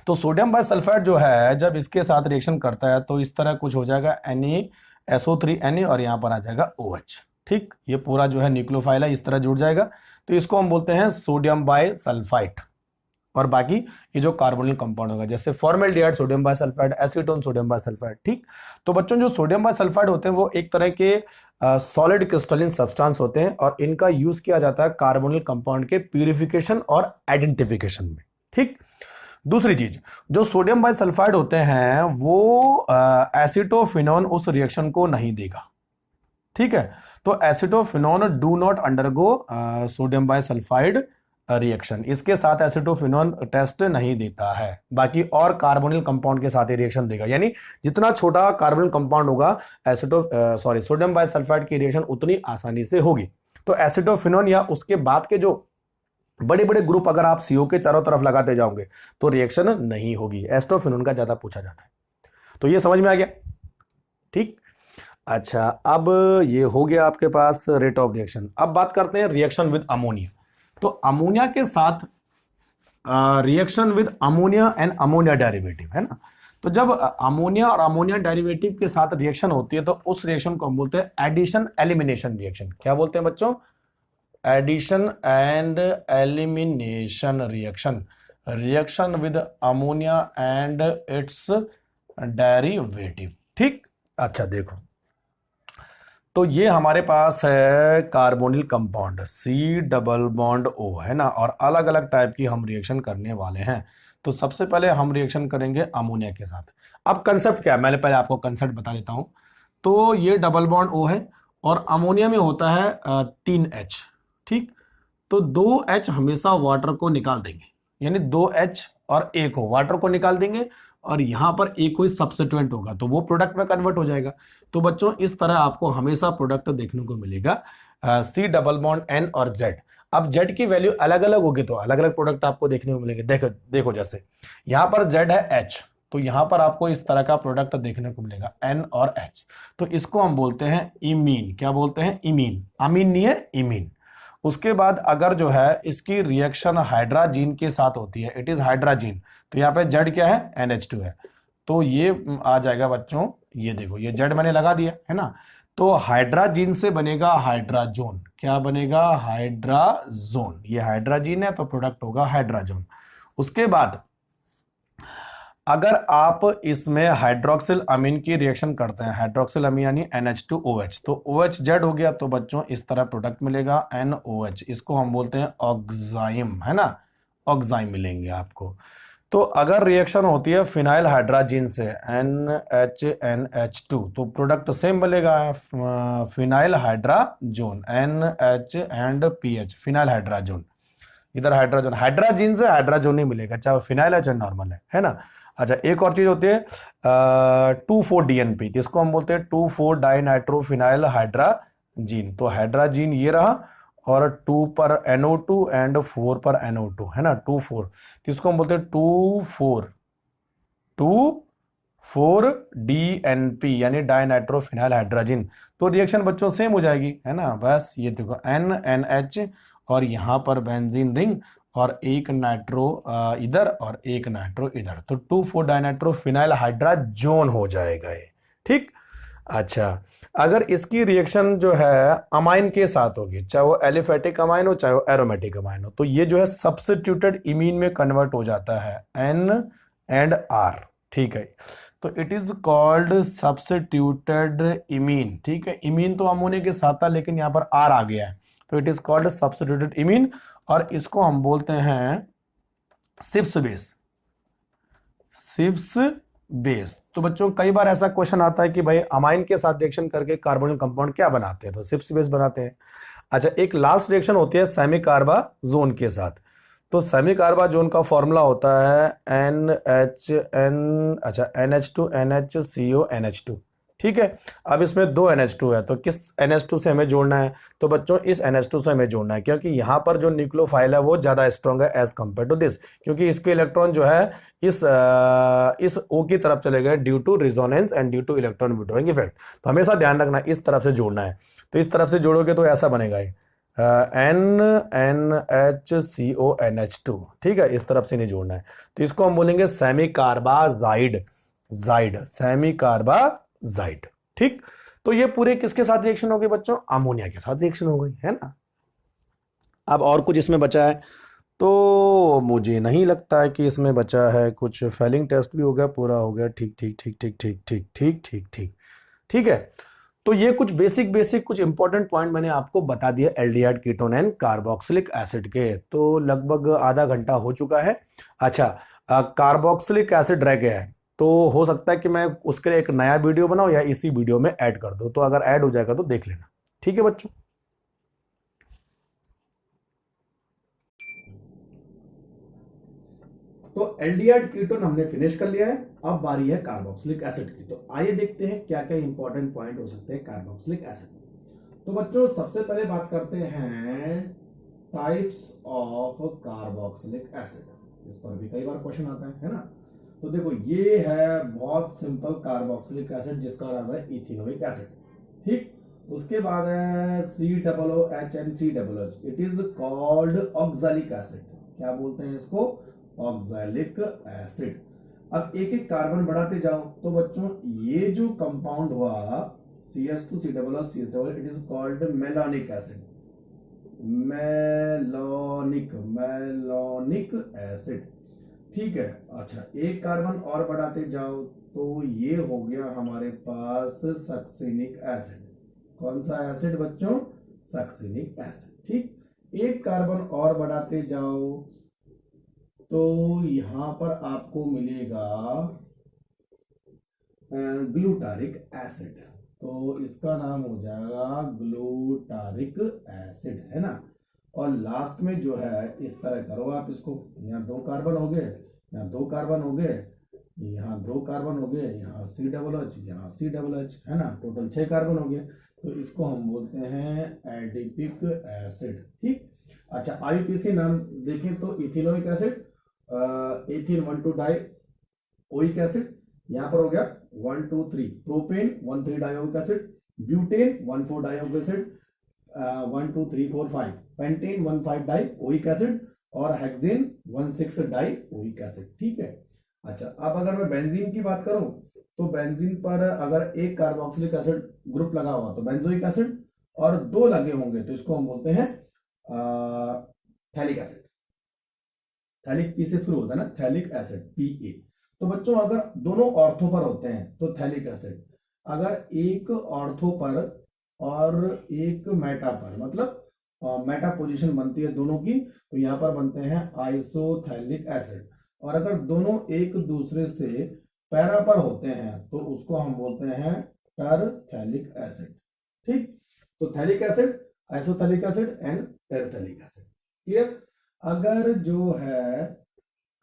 A: तो सोडियम बाइसल्फाइड जो है जब इसके साथ रिएक्शन करता है तो इस तरह कुछ हो जाएगा, NaSO3Na और यहां पर आ जाएगा OH। ठीक, ये पूरा जो है न्यूक्लियोफाइल है, इस तरह जुड़ जाएगा, तो इसको हम बोलते हैं सोडियम बाइसल्फाइड। और बाकी ये जो कार्बोनिल कंपाउंड होगा, जैसे formaldehyde sodium bisulphide, acetone sodium bisulphide. ठीक, तो बच्चों जो सोडियम बाइसल्फाइड होते हैं वो एक तरह के सॉलिड क्रिस्टलिन सब्सटेंस होते हैं, और इनका यूज किया जाता है कार्बोनिल कंपाउंड के प्यूरिफिकेशन और आइडेंटिफिकेशन में। ठीक, दूसरी चीज, जो सोडियम बाइसल्फाइड होते हैं वो एसिटोफिनोन उस रिएक्शन को नहीं देगा। ठीक है, तो acetophenone do not undergo sodium bisulphide reaction, इसके साथ एसिटोफिनोन टेस्ट नहीं देता है, बाकी और कार्बोनिल कंपाउंड के साथ ही रिएक्शन देगा। यानी जितना छोटा कार्बोनिल कंपाउंड होगा सोडियम बाइसल्फाइड की रिएक्शन उतनी आसानी से होगी। तो एसिटोफिनोन या उसके बाद के जो बड़े बड़े ग्रुप अगर आप CO के चारों तरफ लगाते जाओगे तो रिएक्शन नहीं होगी। एस्टोफिनोन का ज्यादा पूछा जाता है। तो ये समझ में आ गया? ठीक, अच्छा, अब ये हो गया आपके पास रेट ऑफ रिएक्शन। अब बात करते हैं रिएक्शन विद अमोनिया। तो अमोनिया के साथ reaction with ammonia and ammonia derivative, है ना। तो जब अमोनिया और अमोनिया डेरिवेटिव के साथ रिएक्शन होती है तो उस रिएक्शन को हम बोलते हैं एडिशन एलिमिनेशन रिएक्शन। क्या बोलते हैं बच्चों? Addition and elimination reaction, reaction with ammonia and its derivative. ठीक, अच्छा देखो, तो ये हमारे पास है कार्बोनिल कंपाउंड C+O, है ना, और अलग अलग टाइप की हम रिएक्शन करने वाले हैं। तो सबसे पहले हम रिएक्शन करेंगे अमोनिया के साथ। अब कंसेप्ट क्या है, मैंने पहले आपको कंसेप्ट बता देता हूं। तो ये डबल बॉन्ड O है और अमोनिया में होता है 3H। ठीक, तो 2H हमेशा वाटर को निकाल देंगे, यानी 2H और एक हो वाटर को निकाल देंगे, और यहां पर एक कोई सब्स्टिट्यूएंट होगा तो वो प्रोडक्ट में कन्वर्ट हो जाएगा। तो बच्चों इस तरह आपको हमेशा प्रोडक्ट देखने को मिलेगा C+N और Z। अब Z की वैल्यू अलग अलग होगी तो अलग अलग प्रोडक्ट आपको देखने को मिलेंगे। देखो जैसे यहां पर Z है H, तो यहां पर आपको इस तरह का प्रोडक्ट देखने को मिलेगा N और H। तो इसको हम बोलते हैं इमीन। क्या बोलते हैं? इमीन। अमीन नहीं है, इमीन। उसके बाद अगर जो है इसकी रिएक्शन हाइड्राजीन के साथ होती है, इट इज हाइड्राजीन, तो यहाँ पे Z क्या है? NH2 है, तो ये आ जाएगा बच्चों, ये देखो ये Z मैंने लगा दिया है ना। तो हाइड्राजीन से बनेगा हाइड्राजोन। क्या बनेगा? हाइड्राजोन। ये हाइड्राजीन है तो प्रोडक्ट होगा हाइड्राजोन। उसके बाद अगर आप इसमें हाइड्रोक्सिल अमीन की रिएक्शन करते हैं, हाइड्रोक्सिल अमीन यानी NH2OH, तो OHZ हो गया, तो बच्चों इस तरह प्रोडक्ट मिलेगा NOH। इसको हम बोलते हैं ऑक्साइम, है ना, ऑक्साइम मिलेंगे आपको। तो अगर रिएक्शन होती है फिनाइल हाइड्राजीन से NHNH2 तो प्रोडक्ट सेम बनेगा, phenyl hydrazone NH and PH, phenyl hydrazone. इधर हाइड्रोजन, हाइड्राजीन से हाइड्राजोन ही मिलेगा, चाहे फिनाइल है चाहे नॉर्मल है ना। अच्छा, एक और चीज होती है 2,4-DNP, तो इसको हम बोलते हैं 2,4-डाइनाइट्रोफिनाइल हाइड्राजीन। तो हाइड्राजीन ये रहा, और 2 पर NO2 एंड 4 पर NO2 है ना, 2,4, तो इसको हम बोलते हैं 2,4-DNP यानी डाइनाइट्रोफिनाइल हाइड्राजीन। तो रिएक्शन बच्चों सेम हो जाएगी है ना। बस ये देखो NNH और यहां पर बेंजीन रिंग, और एक नाइट्रो इधर और एक नाइट्रो इधर, तो 2,4-डाइनाइट्रोफिनाइल हाइड्राजोन हो जाएगा ये, ठीक। अच्छा, अगर इसकी रिएक्शन जो है अमाइन के साथ होगी, चाहे वो एलिफेटिक अमाइन हो चाहे वो एरोमेटिक अमाइन हो, तो ये जो है सब्स्टिट्यूटेड इमीन में कन्वर्ट हो जाता है N एंड R, ठीक है। तो it is called substituted imine, ठीक है। इमीन तो अमोनिया के साथ था, लेकिन यहां पर R आ गया है, तो it is called substituted imine, और इसको हम बोलते हैं सिप्स बेस, सिप्स बेस। तो बच्चों कई बार ऐसा क्वेश्चन आता है कि भाई अमाइन के साथ रिएक्शन करके कार्बोनिल कंपाउंड क्या बनाते हैं, तो सिप्स बेस बनाते हैं। अच्छा, एक लास्ट रिएक्शन होती है सेमी कार्बाजोन के साथ, तो सेमी कार्बाजोन का फॉर्मूला होता है NH2NH2, ठीक है। अब इसमें 2 NH2 है, तो किस NH2 से हमें जोड़ना है, तो बच्चों इस NH2 से हमें जोड़ना है, क्योंकि यहां पर जो न्यूक्लियोफाइल है वो ज्यादा स्ट्रॉन्ग है एज कंपेयर टू दिस, क्योंकि इसके इलेक्ट्रॉन जो है इस O की तरफ चले गए due to resonance and due to electron withdrawing effect. तो हमेशा ध्यान रखना इस तरफ से जोड़ना है, तो इस तरफ से जोड़ोगे तो ऐसा बनेगा ये NNHCONH2, ठीक है। इस तरफ से नहीं जोड़ना है, तो इसको हम बोलेंगे सेमी कार्बाजाइड, सेमी कार्बाजाइड, ठीक। तो ये पूरे किसके साथ रिएक्शन हो गई बच्चों, अमोनिया के साथ रिएक्शन हो गई है ना। अब और कुछ इसमें बचा है, तो मुझे नहीं लगता है कि इसमें बचा है कुछ। फेलिंग टेस्ट भी हो गया, पूरा हो गया, ठीक ठीक ठीक ठीक ठीक ठीक ठीक ठीक ठीक ठीक है। तो ये कुछ बेसिक कुछ इंपॉर्टेंट पॉइंट मैंने आपको बता दिया aldehyde ketone and carboxylic acid के, तो लगभग आधा घंटा हो चुका है। अच्छा, कार्बोक्सिलिक एसिड रह गया है, तो हो सकता है कि मैं उसके लिए एक नया वीडियो बनाऊं या इसी वीडियो में ऐड कर दूं, तो अगर ऐड हो जाएगा तो देख लेना, ठीक है बच्चों। तो एल्डिहाइड कीटोन हमने फिनिश कर लिया है, अब बारी है कार्बोक्सिलिक एसिड की। तो आइए देखते हैं क्या क्या इंपॉर्टेंट पॉइंट हो सकते हैं कार्बोक्सिलिक एसिड। तो बच्चों सबसे पहले बात करते हैं टाइप्स ऑफ कार्बोक्सिलिक एसिड, इस पर भी कई बार क्वेश्चन आता है ना। तो देखो ये है बहुत सिंपल कार्बोक्सिलिक एसिड जिसका नाम है इथेनोइक एसिड, ठीक। उसके बाद है COOH, it is called oxalic acid, क्या बोलते हैं इसको, ऑक्सैलिक एसिड। अब एक एक कार्बन बढ़ाते जाओ, तो बच्चों ये जो कंपाउंड हुआ CH2COOH, it is called malonic acid, malonic acid, ठीक है। अच्छा, एक कार्बन और बढ़ाते जाओ, तो ये हो गया हमारे पास सक्सिनिक एसिड। कौन सा एसिड बच्चों, सक्सिनिक एसिड, ठीक। एक कार्बन और बढ़ाते जाओ, तो यहां पर आपको मिलेगा ग्लूटारिक एसिड, तो इसका नाम हो जाएगा ग्लूटारिक एसिड, है ना। और लास्ट में जो है इस तरह करो आप इसको, यहाँ 2 कार्बन हो गए, यहाँ 2 कार्बन हो गए, यहाँ 2 कार्बन हो गए, यहाँ COOH, यहाँ COOH, है ना, टोटल 6 कार्बन हो गए, तो इसको हम बोलते हैं एडिपिक एसिड, ठीक। अच्छा, IUPAC नाम देखें तो ethanoic acid, ethene 1,2 die oic acid, यहां पर हो गया 1 2 3 propane 1 3 dioic acid, butane 1 4 dioic acid, 1 2 3 4 5 pentane 1 5 die oic acid, और हेक्सेन 1 6 डाई ओइक एसिड, ठीक है। अच्छा, अब अगर मैं बेंजीन की बात करूं, तो बेंजीन पर अगर एक कार्बोक्सिलिक एसिड ग्रुप लगा हुआ तो बेंजोइक एसिड, और 2 लगे होंगे तो इसको हम बोलते हैं थैलिक एसिड, थैलिक पी से शुरू होता है ना, थैलिक एसिड PA। तो बच्चों अगर दोनों ऑर्थो पर होते हैं तो थैलिक एसिड, अगर एक ऑर्थो पर और एक मेटा पर, मतलब मेटा पोजीशन बनती है दोनों की, तो यहां पर बनते हैं आइसोथैलिक एसिड। और अगर दोनों एक दूसरे से पैरा पर होते हैं तो उसको हम बोलते हैं टरथैलिक एसिड। ठीक, तो phthalic acid, isophthalic acid and terephthalic acid. Clear. अगर जो है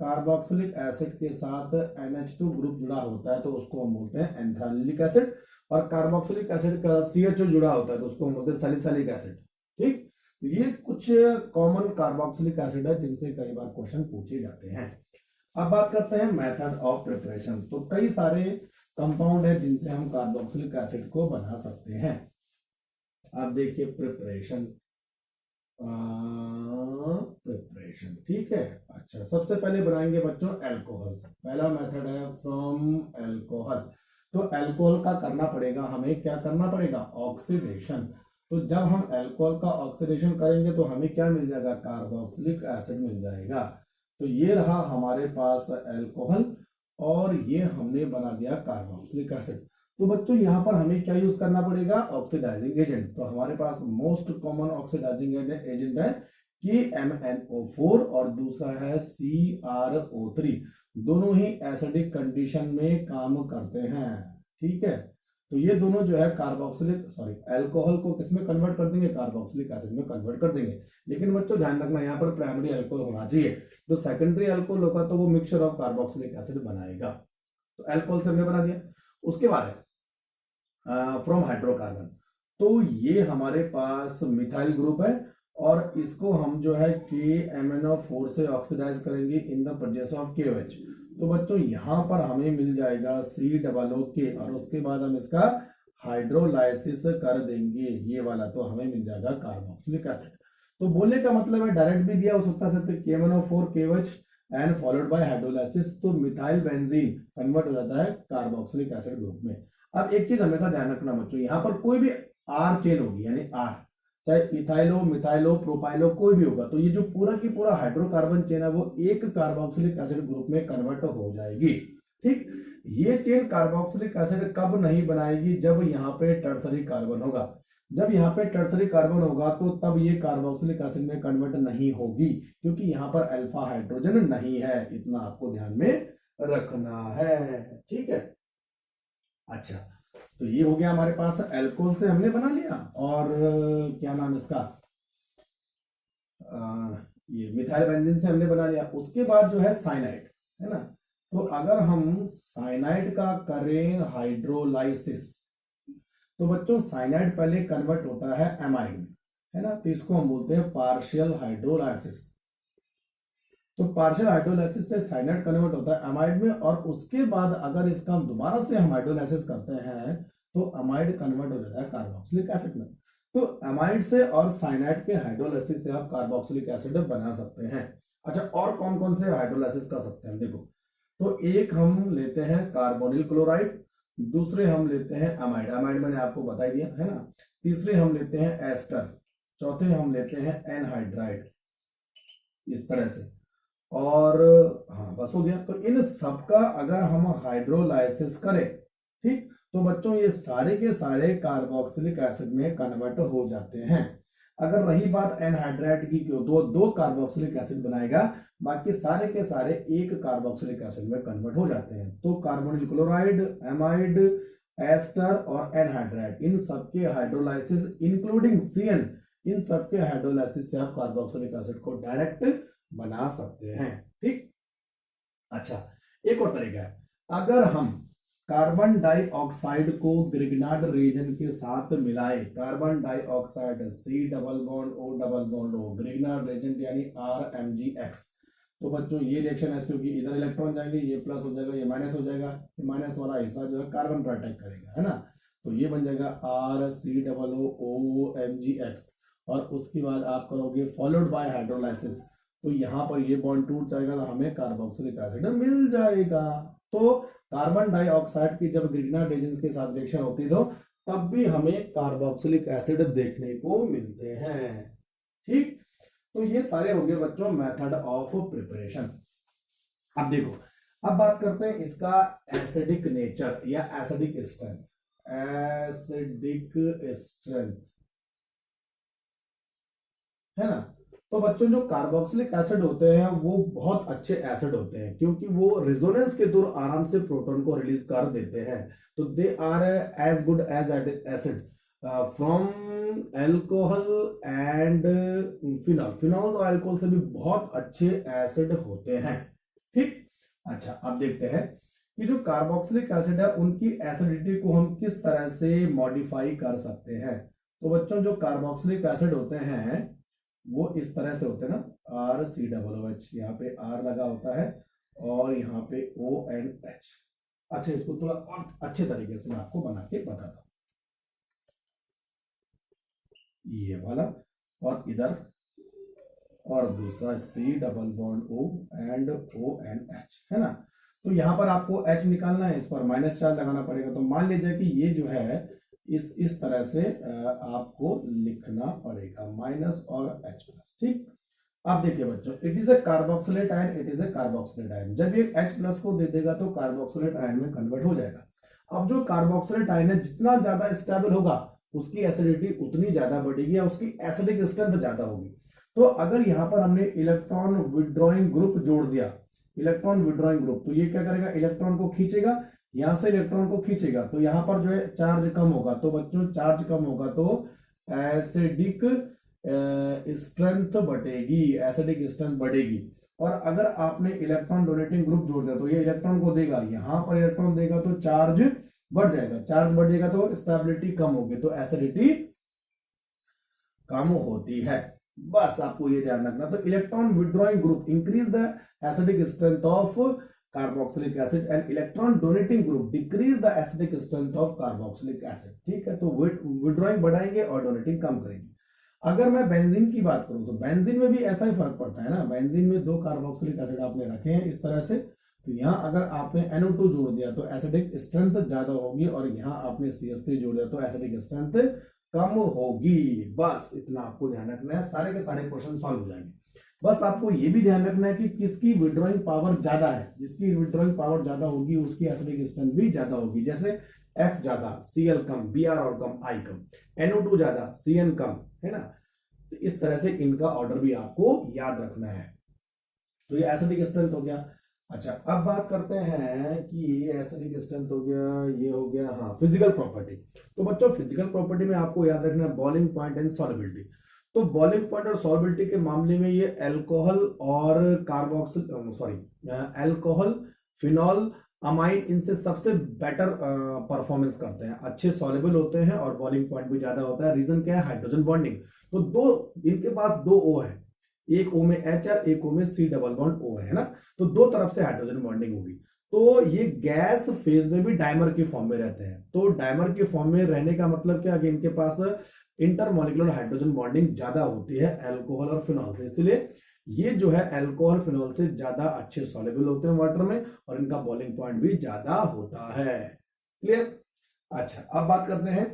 A: कार्बोक्सिलिक एसिड के साथ NH2 ग्रुप जुड़ा होता है तो उसको हम बोलते हैं एंथ्रालिक एसिड, और कार्बोक्सिलिक एसिड का CHO जुड़ा होता है तो उसको हम बोलते हैं सैलिसिलिक एसिड। ठीक, तो ये कुछ कॉमन कार्बोक्सिलिक एसिड है जिनसे कई बार क्वेश्चन पूछे जाते हैं। अब बात करते हैं मेथड ऑफ प्रिपरेशन। तो कई सारे कंपाउंड है जिनसे हम कार्बोक्सिलिक एसिड को बना सकते हैं। अब देखिए प्रिपरेशन, प्रिपरेशन, ठीक है। अच्छा, सबसे पहले बनाएंगे बच्चों एल्कोहल से। पहला मेथड है फ्रॉम एल्कोहल। तो एल्कोहल का करना पड़ेगा, हमें क्या करना पड़ेगा, ऑक्सीडेशन। तो जब हम एल्कोहल का ऑक्सीडेशन करेंगे तो हमें क्या मिल जाएगा, कार्बोक्सिलिक एसिड मिल जाएगा। तो ये रहा हमारे पास एल्कोहल और ये हमने बना दिया कार्बोक्सिलिक एसिड। तो बच्चों यहाँ पर हमें क्या यूज करना पड़ेगा, ऑक्सीडाइजिंग एजेंट। तो हमारे पास मोस्ट कॉमन ऑक्सीडाइजिंग एजेंट है कि MnO4 और दूसरा है CrO3। दोनों ही एसिडिक कंडीशन में काम करते हैं। ठीक है, तो ये दोनों जो है एल्कोहल को किसमें कन्वर्ट कर देंगे, कार्बोक्सिलिक एसिड में कन्वर्ट कर देंगे। लेकिन बच्चों ध्यान रखना यहाँ पर प्राइमरी अल्कोहल होना चाहिए। तो सेकेंडरी अल्कोहल होगा तो वो मिक्सचर ऑफ कार्बोक्सिलिक एसिड बनाएगा। तो अल्कोहल से हमने बना दिया। उसके बाद है फ्रॉम हाइड्रोकार्बन। तो ये हमारे पास मिथाइल ग्रुप है और इसको हम जो है KMnO4 से ऑक्सीडाइज करेंगे इन द प्रेजेंस ऑफ KOH। तो बच्चों यहां पर हमें मिल जाएगा COOK और उसके बाद हम इसका हाइड्रोलाइसिस कर देंगे ये वाला, तो हमें मिल जाएगा कार्बोक्सिलिक एसिड। तो बोलने का मतलब है डायरेक्ट भी दिया हो सकता है KMnO4 KOH and followed by hydrolysis, तो मिथाइल बेंजीन कन्वर्ट हो जाता है कार्बोक्सिलिक एसिड ग्रुप में। अब एक चीज हमेशा ध्यान रखना बच्चों, यहां पर कोई भी R चेन होगी, यानी R, चाहे इथाइलो मिथाइलो प्रोपाइलो कोई भी होगा, तो ये जो पूरा की पूरा हाइड्रोकार्बन चेन है वो एक कार्बोक्सिलिक एसिड ग्रुप में कन्वर्ट हो जाएगी। ठीक, ये चेन कार्बोक्सिलिक एसिड कब नहीं बनाएगी, जब यहाँ पे टर्सरी कार्बन होगा। जब यहाँ पे टर्सरी कार्बन होगा तो तब ये कार्बोक्सिलिक एसिड में कन्वर्ट नहीं होगी, क्योंकि यहाँ पर अल्फा हाइड्रोजन नहीं है। इतना आपको ध्यान में रखना है। ठीक है, अच्छा, तो ये हो गया हमारे पास एल्कोहल से हमने बना लिया। और क्या नाम इसका, ये मिथाइल बेंजीन से हमने बना लिया। उसके बाद जो है साइनाइड, है ना। तो अगर हम साइनाइड का करें हाइड्रोलाइसिस, तो बच्चों साइनाइड पहले कन्वर्ट होता है एमाइड में, है ना। तो इसको हम बोलते हैं पार्शियल हाइड्रोलाइसिस। तो पार्शियल हाइड्रोलाइसिस से साइनाइड कन्वर्ट होता है अमाइड में, और उसके बाद अगर इसका हम दोबारा से हम हाइड्रोलाइसिस करते हैं तो अमाइड कन्वर्ट हो जाता है कार्बोक्सिलिक एसिड में। तो अमाइड से और साइनाइड के हाइड्रोलाइसिस से आप कार्बोक्सिलिक एसिड बना सकते हैं। अच्छा, और कौन कौन से हाइड्रोलाइसिस कर सकते हैं, देखो। तो एक हम लेते हैं कार्बोनिल क्लोराइड, दूसरे हम लेते हैं अमाइड, अमाइड मैंने आपको बता ही दिया, है ना। तीसरे हम लेते हैं एस्टर, चौथे हम लेते हैं एनहाइड्राइड, इस तरह से। और हाँ, बस हो गया। तो इन सबका अगर हम हाइड्रोलाइसिस करें, ठीक, तो बच्चों ये सारे के सारे कार्बोक्सिलिक एसिड में कन्वर्ट हो जाते हैं। अगर रही बात एनहाइड्राइड की, क्यों, दो कार्बोक्सिलिक एसिड बनाएगा, बाकी सारे के सारे एक कार्बोक्सिलिक एसिड में कन्वर्ट हो जाते हैं। तो कार्बोनिल क्लोराइड, एमाइड, एस्टर और एनहाइड्राइड, इन सबके हाइड्रोलाइसिस इंक्लूडिंग CN, इन सबके हाइड्रोलाइसिस से आप कार्बोक्सिलिक एसिड को डायरेक्ट बना सकते हैं। ठीक, अच्छा, एक और तरीका है, अगर हम कार्बन डाइऑक्साइड को ग्रिग्नार्ड रिएजेंट के साथ मिलाएं, carbon dioxide C double bond O double bond O, Grignard reagent यानी RMgX, तो बच्चों ये रिएक्शन ऐसी होगी, इधर इलेक्ट्रॉन जाएंगे, ये प्लस हो जाएगा, ये माइनस हो जाएगा, ये माइनस वाला हिस्सा जो है कार्बन पर अटैक करेगा, है ना। तो ये बन जाएगा RCOOMgX, और उसके बाद आप करोगे फॉलोड बाय हाइड्रोलाइसिस, तो यहां पर ये बॉन्ड टूट जाएगा तो हमें कार्बोक्सिलिक एसिड मिल जाएगा। तो कार्बन डाइऑक्साइड की जब ग्रिग्नार्ड रिएजेंट के साथ रिएक्शन होती है तो तब भी हमें कार्बोक्सिलिक एसिड देखने को मिलते हैं। ठीक, तो ये सारे हो गए बच्चों मेथड ऑफ प्रिपरेशन। अब देखो, अब बात करते हैं इसका एसिडिक नेचर या एसिडिक स्ट्रेंथ। एसिडिक स्ट्रेंथ, है ना। तो बच्चों जो कार्बोक्सिलिक एसिड होते हैं वो बहुत अच्छे एसिड होते हैं क्योंकि वो रेजोनेंस के थ्रू आराम से प्रोटॉन को रिलीज कर देते हैं। तो they are as good as acid from alcohol and phenol. Phenol और अल्कोहल से भी बहुत अच्छे एसिड होते हैं। ठीक, अच्छा अब देखते हैं कि जो कार्बोक्सिलिक एसिड है उनकी एसिडिटी को हम किस तरह से मॉडिफाई कर सकते हैं। तो बच्चों जो कार्बोक्सिलिक एसिड होते हैं वो इस तरह से होते हैं ना, R C double O H, यहाँ पे आर लगा होता है और यहाँ पे ओ एन एच। अच्छा, इसको थोड़ा और अच्छे तरीके से मैं आपको बना के बताता हूं। ये वाला और इधर और दूसरा C double bond O and O N H, है ना। तो यहां पर आपको एच निकालना है, इस पर माइनस चार्ज लगाना पड़ेगा। तो मान लीजिए कि ये जो है इस तरह से आपको लिखना पड़ेगा, माइनस और एच प्लस। ठीक, अब देखिए बच्चों, it is a carboxylate ion, it is a carboxylate ion. जब ये एच प्लस को दे देगा तो कार्बोक्सिलेट आयन में कन्वर्ट हो जाएगा। अब जो कार्बोक्सिलेट आयन है जितना ज्यादा स्टेबल होगा उसकी एसिडिटी उतनी ज्यादा बढ़ेगी या उसकी एसिडिक स्ट्रेंथ ज्यादा होगी। तो अगर यहां पर हमने इलेक्ट्रॉन विड्रॉइंग ग्रुप जोड़ दिया, इलेक्ट्रॉन विड्रॉइंग ग्रुप, तो ये क्या करेगा, इलेक्ट्रॉन को खींचेगा, यहां से इलेक्ट्रॉन को खींचेगा तो यहां पर जो है चार्ज कम होगा। तो बच्चों चार्ज कम होगा तो एसिडिक स्ट्रेंथ बढ़ेगी, एसिडिक स्ट्रेंथ बढ़ेगी। और अगर आपने इलेक्ट्रॉन डोनेटिंग ग्रुप जोड़ दिया तो ये इलेक्ट्रॉन को देगा, यहां पर इलेक्ट्रॉन देगा तो चार्ज बढ़ जाएगा, चार्ज बढ़ेगा तो स्टेबिलिटी कम होगी, तो एसिडिटी कम होती है। बस आपको ये ध्यान रखना। तो electron withdrawing group increase the acidic strength of carboxylic acid and electron donating group decrease the acidic strength of carboxylic acid. ठीक है, तो विड्रॉइंग बढ़ाएंगे और डोनेटिंग कम करेंगे। अगर मैं बेंजीन की बात करूं तो बेंजीन में भी ऐसा ही फर्क पड़ता है ना। बेंजीन में 2 कार्बोक्सिलिक एसिड आपने रखे हैं इस तरह से, तो यहां अगर आपने NO2 जोड़ दिया तो एसिडिक स्ट्रेंथ ज्यादा होगी और यहां आपने CH3 जोड़ दिया तो एसिडिक स्ट्रेंथ कम होगी। बस इतना आपको ध्यान रखना है, सारे के सारे क्वेश्चन सॉल्व हो जाएंगे। बस आपको ये भी ध्यान रखना है कि किसकी विड्रॉइंग पावर ज्यादा है, जिसकी विड्रॉइंग पावर ज्यादा होगी उसकी एसिडिक स्ट्रेंथ भी ज्यादा होगी। जैसे F ज्यादा, Cl कम, Br और कम, I कम, NO2 ज्यादा, Cn कम, है ना। तो इस तरह से इनका ऑर्डर भी आपको याद रखना है। तो ये एसिडिक स्ट्रेंथ हो गया। अच्छा, अब बात करते हैं कि एसिडिक स्ट्रेंथ हो गया, ये हो गया, हाँ फिजिकल प्रॉपर्टी। तो बच्चों फिजिकल प्रॉपर्टी में आपको याद रखना है बॉइलिंग पॉइंट एंड सॉल्युबिलिटी। तो बॉइलिंग पॉइंट और सॉल्युबिलिटी के मामले में ये अल्कोहल और अल्कोहल, फिनॉल, अमाइन, इनसे सबसे बेटर परफॉर्मेंस करते हैं, अच्छे सॉल्युबल होते हैं और बॉइलिंग पॉइंट भी ज्यादा होता है। रीजन क्या है, हाइड्रोजन बॉन्डिंग। तो इनके पास 2 O है, एक O में H है, एक O में C डबल बॉन्ड O है ना। तो 2 तरफ से हाइड्रोजन बॉन्डिंग होगी। तो ये गैस फेज में भी डायमर के फॉर्म में रहते हैं। तो डायमर के फॉर्म में रहने का मतलब क्या है कि इनके पास इंटरमॉलिक्यूलर हाइड्रोजन बॉन्डिंग ज्यादा होती है अल्कोहल और फिनॉल से, इसलिए ये जो है अल्कोहल फिनॉल से ज्यादा अच्छे सॉल्युबल होते हैं वाटर में और इनका बॉइलिंग पॉइंट भी ज्यादा होता है। क्लियर। अच्छा, अब बात करते हैं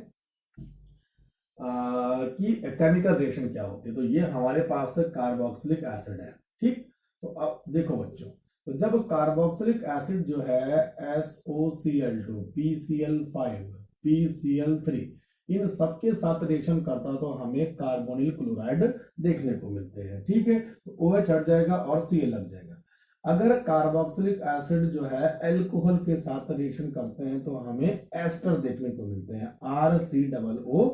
A: कि केमिकल रिएक्शन क्या होती है। तो ये हमारे पास कार्बोक्सिलिक एसिड है। ठीक, तो अब देखो बच्चों, तो जब कार्बोक्सिलिक एसिड जो है SOCl2, PCl5, PCl3 इन सबके साथ रिएक्शन करता तो हमें कार्बोनिल क्लोराइड देखने को मिलते हैं। ठीक है, तो OH हट जाएगा और Cl लग जाएगा। अगर कार्बोक्सिलिक एसिड जो है अल्कोहल के साथ रिएक्शन करते हैं तो हमें एस्टर देखने को मिलते हैं, RCOOR।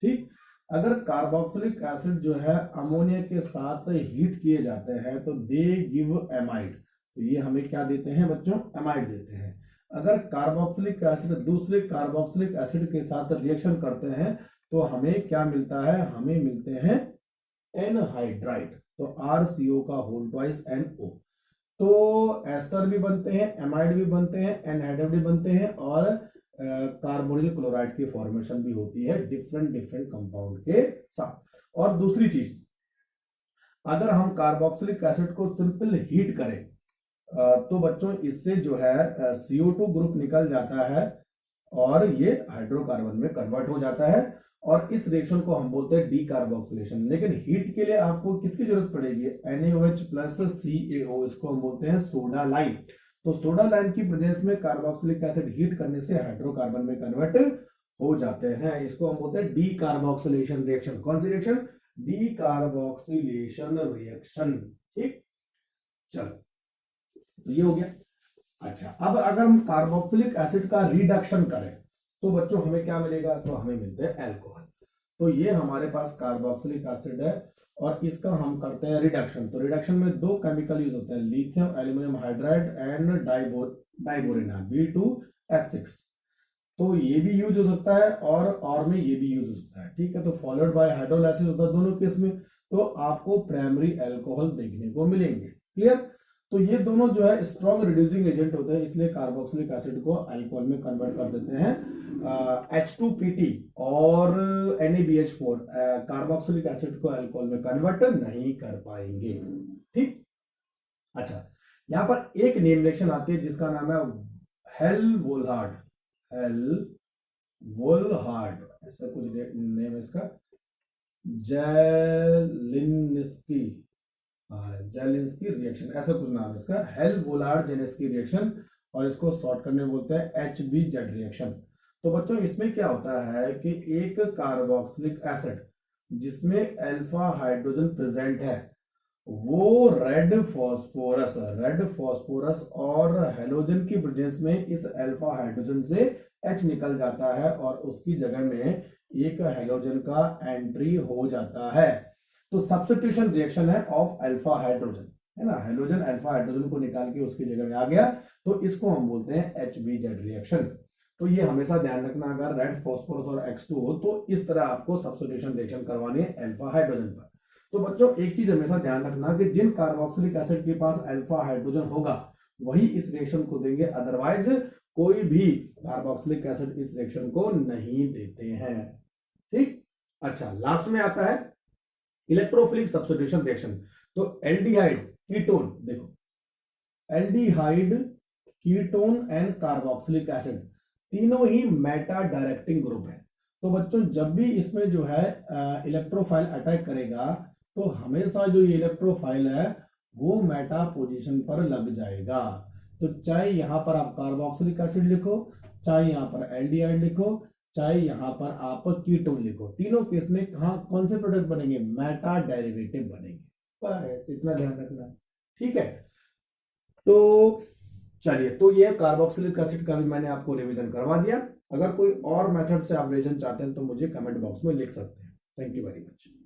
A: ठीक, अगर कार्बोक्सिलिक एसिड जो है अमोनिया के साथ हीट किए जाते हैं तो दे गिव एमाइड। तो ये हमें क्या देते हैं बच्चों, एमाइड देते हैं। अगर कार्बोक्सिलिक एसिड दूसरे कार्बोक्सिलिक एसिड के साथ रिएक्शन करते हैं तो हमें क्या मिलता है, हमें मिलते हैं एनहाइड्राइड। तो RCO का होल ट्वाइस NO। तो एस्टर भी बनते हैं, एमाइड भी बनते हैं, एनहाइड्राइड भी बनते हैं और कार्बोनिल क्लोराइड की फॉर्मेशन भी होती है डिफरेंट कंपाउंड के साथ। और दूसरी चीज, अगर हम कार्बोक्सिलिक एसिड को सिंपल हीट करें तो बच्चों इससे जो है CO2 ग्रुप निकल जाता है और ये हाइड्रोकार्बन में कन्वर्ट हो जाता है और इस रिएक्शन को हम बोलते हैं डीकार्बोक्सिलेशन। लेकिन हीट के लिए आपको किसकी जरूरत पड़ेगी, NaOH प्लस CaO, इसको हम बोलते हैं सोडा लाइम। तो सोडा लाइम की प्रेजेंस में कार्बोक्सिलिक एसिड हीट करने से हाइड्रोकार्बन में कन्वर्ट हो जाते हैं, इसको हम बोलते हैं डीकार्बोक्सिलेशन रिएक्शन। कौन सी रिएक्शन, डीकार्बोक्सिलेशन रिएक्शन। ठीक, चलो तो ये हो गया। अच्छा, अब अगर हम कार्बोक्सिलिक एसिड का रिडक्शन करें तो बच्चों हमें क्या मिलेगा, तो हमें मिलते हैं अल्कोहल। तो ये हमारे पास कार्बोक्सिलिक एसिड है और इसका हम करते हैं रिडक्शन। तो रिडक्शन में दो केमिकल यूज होते हैं, lithium aluminium hydride and diborane B2H6। तो ये भी यूज हो सकता है और में ये भी यूज हो सकता है। ठीक है, तो फॉलोड बाय हाइड्रोलाइसिस होता है दोनों केस में, तो आपको प्राइमरी अल्कोहल देखने को मिलेंगे। क्लियर। तो ये दोनों जो है स्ट्रॉन्ग रिड्यूसिंग एजेंट होते हैं, इसलिए कार्बोक्सिलिक एसिड को अल्कोहल में कन्वर्ट कर देते हैं। H2PT और NaBH4 कार्बोक्सिलिक एसिड को अल्कोहल में कन्वर्ट नहीं कर पाएंगे। ठीक, अच्छा, यहां पर एक नेम रिएक्शन आती है जिसका नाम है हेल-वोल्हार्ड। हेल-वोल्हार्ड ऐसा कुछ नेम है इसका, जेलिंस्की रिएक्शन, ऐसा कुछ नाम है इसका, हेल-वोल्हार्ड जेलिंस्की रिएक्शन, और इसको शॉर्ट करने बोलते हैं HBZ रिएक्शन। तो बच्चों इसमें क्या होता है कि एक कार्बोक्सिलिक एसिड जिसमें अल्फा हाइड्रोजन प्रेजेंट है, वो रेड फॉस्फोरस और हेलोजन की प्रेजेंस में इस अल्फा हाइड्रोजन से H निकल जाता है और उसकी जगह में एक हेलोजन का एंट्री हो जाता है। तो सब्स्टिट्यूशन रिएक्शन है ऑफ अल्फा हाइड्रोजन, है ना, हेलोजन अल्फा हाइड्रोजन को निकाल के उसकी जगह में आ गया, तो इसको हम बोलते हैं HBZ रिएक्शन। तो ये हमेशा ध्यान रखना, अगर रेड फॉस्फोरस और X2 हो तो इस तरह आपको सब्स्टिट्यूशन रिएक्शन करवानी है अल्फा हाइड्रोजन पर। तो बच्चों एक चीज हमेशा ध्यान रखना कि जिन कार्बोक्सिलिक एसिड के पास अल्फा हाइड्रोजन होगा वही इस रिएक्शन को देंगे, अदरवाइज कोई भी कार्बोक्सिलिक एसिड इस रिएक्शन को नहीं देते हैं। ठीक, अच्छा, लास्ट में आता है इलेक्ट्रोफिलिक सब्स्टिट्यूशन रिएक्शन। तो एल्डिहाइड कीटोन, देखो aldehyde ketone and carboxylic acid तीनों ही मेटा डायरेक्टिंग ग्रुप है। तो बच्चों जब भी इसमें जो है इलेक्ट्रोफाइल अटैक करेगा तो हमेशा जो ये इलेक्ट्रोफाइल है वो मेटा पोजीशन पर लग जाएगा। तो चाहे यहां पर आप कार्बोक्सिलिक एसिड लिखो, चाहे यहां पर एल्डिहाइड लिखो, चाहे यहां पर आप कीटोन लिखो, तीनों केस में कहां कौन से प्रोडक्ट बनेंगे, मेटा डेरिवेटिव बनेंगे। बस इतना ध्यान रखना है। ठीक है, तो चलिए, तो ये कार्बोक्सिलिक एसिड का भी मैंने आपको रिवीजन करवा दिया। अगर कोई और मेथड से आप रिवीजन चाहते हैं तो मुझे कमेंट बॉक्स में लिख सकते हैं। Thank you very much.